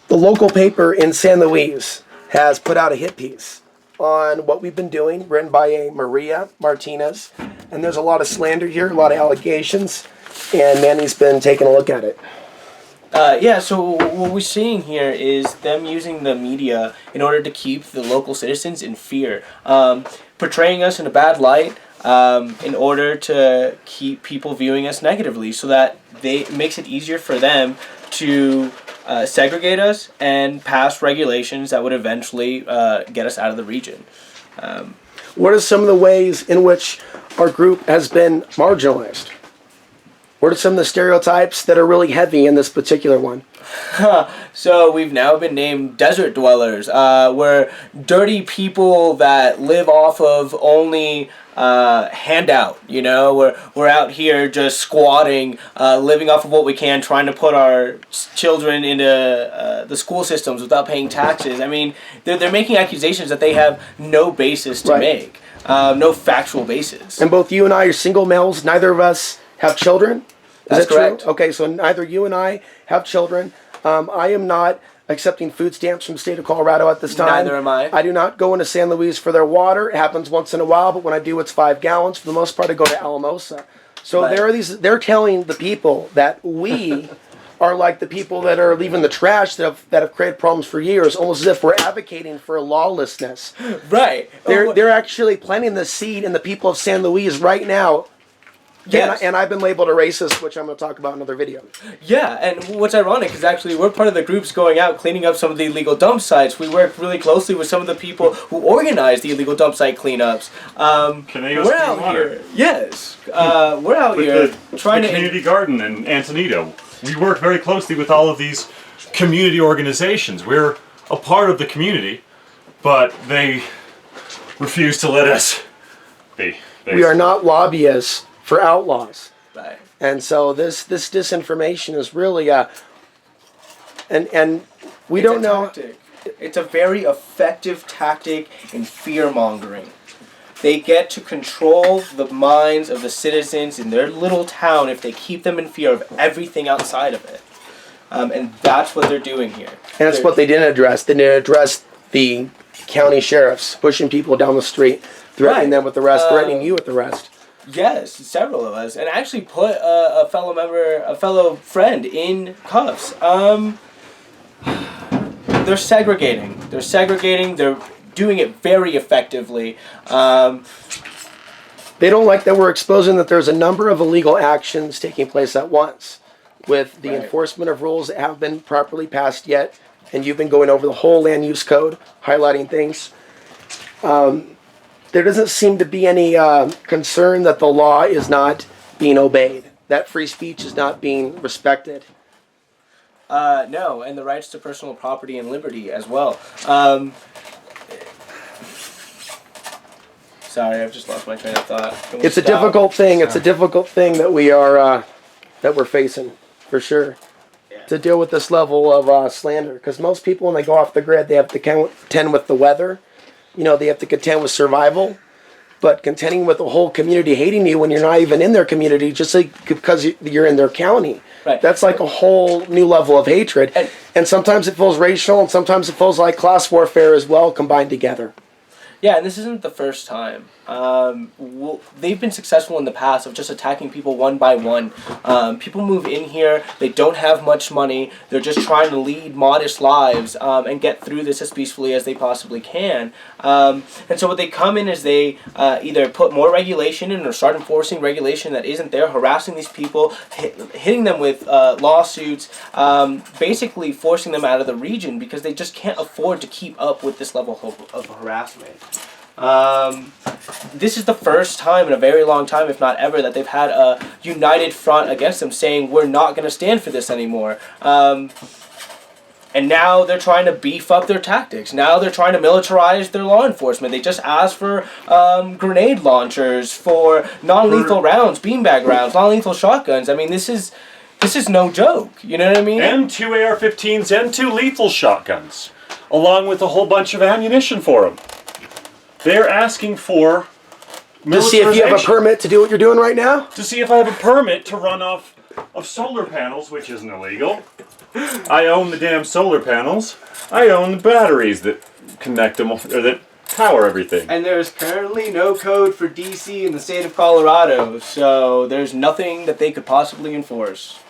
The local paper in San Luis has put out a hit piece on what we've been doing, written by a Maria Martinez. And there's a lot of slander here, a lot of allegations, and Manny's been taking a look at it. Yeah, so what we're seeing here is them using the media in order to keep the local citizens in fear, portraying us in a bad light in order to keep people viewing us negatively, so that it makes it easier for them to segregate us and pass regulations that would eventually get us out of the region. What are some of the ways in which our group has been marginalized? What are some of the stereotypes that are really heavy in this particular one? So we've now been named desert dwellers. We're dirty people that live off of only handout. You know, we're out here just squatting, living off of what we can, trying to put our children into the school systems without paying taxes. I mean, they're making accusations that they have no basis to make, no factual basis. And both you and I are single males. Neither of us have children. That's correct. True? Okay, so neither you and I have children. I am not accepting food stamps from the state of Colorado at this time. Neither am I. I do not go into San Luis for their water. It happens once in a while, but when I do, it's 5 gallons. For the most part, I go to Alamosa. So there are these. They're telling the people that we are like the people that are leaving the trash that have created problems for years, almost as if we're advocating for lawlessness. Right. They're actually planting the seed in the people of San Luis right now. Yes. And I've been labeled a racist, which I'm going to talk about in another video. Yeah, and what's ironic is actually we're part of the groups going out cleaning up some of the illegal dump sites. We work really closely with some of the people who organize the illegal dump site cleanups. We're out here. Yes, we're out here trying to community garden in Antonito. We work very closely with all of these community organizations. We're a part of the community, but they refuse to let us be. We are not lobbyists for outlaws. Right. And so this disinformation is really and we don't know. Tactic. It's a very effective tactic in fear mongering. They get to control the minds of the citizens in their little town if they keep them in fear of everything outside of it. And that's what they're doing here. And that's what they didn't address. They didn't address the county sheriffs pushing people down the street, threatening them with arrest, threatening you with arrest. Yes, several of us, and actually put a fellow friend in cuffs. They're segregating. They're doing it very effectively. They don't like that we're exposing that there's a number of illegal actions taking place at once, with the enforcement of rules that haven't been properly passed yet, and you've been going over the whole land use code, highlighting things. There doesn't seem to be any concern that the law is not being obeyed, that free speech is not being respected. No, and the rights to personal property and liberty as well. Sorry, I've just lost my train of thought. It's a difficult thing. It's a difficult thing that we're facing, for sure, to deal with this level of slander. Because most people, when they go off the grid, they have to contend with the weather. You know, they have to contend with survival, but contending with the whole community hating you when you're not even in their community, just like because you're in their county. Right. That's like a whole new level of hatred. And sometimes it feels racial, and sometimes it feels like class warfare as well, combined together. Yeah, and this isn't the first time. They've been successful in the past of just attacking people one by one. People move in here, they don't have much money, they're just trying to lead modest lives and get through this as peacefully as they possibly can. And so what they come in is they either put more regulation in or start enforcing regulation that isn't there, harassing these people, hitting them with lawsuits, basically forcing them out of the region because they just can't afford to keep up with this level of harassment. This is the first time in a very long time, if not ever, that they've had a united front against them saying we're not going to stand for this anymore. And now they're trying to beef up their tactics. Now they're trying to militarize their law enforcement. They just asked for grenade launchers, for non-lethal rounds, beanbag rounds, non-lethal shotguns. I mean, this is no joke. You know what I mean? And 2 AR-15s and 2 lethal shotguns, along with a whole bunch of ammunition for them. They're asking for to see if you have a permit to do what you're doing right now? To see if I have a permit to run off of solar panels, which isn't illegal. I own the damn solar panels. I own the batteries that connect them, or that power everything. And there's currently no code for DC in the state of Colorado, so there's nothing that they could possibly enforce.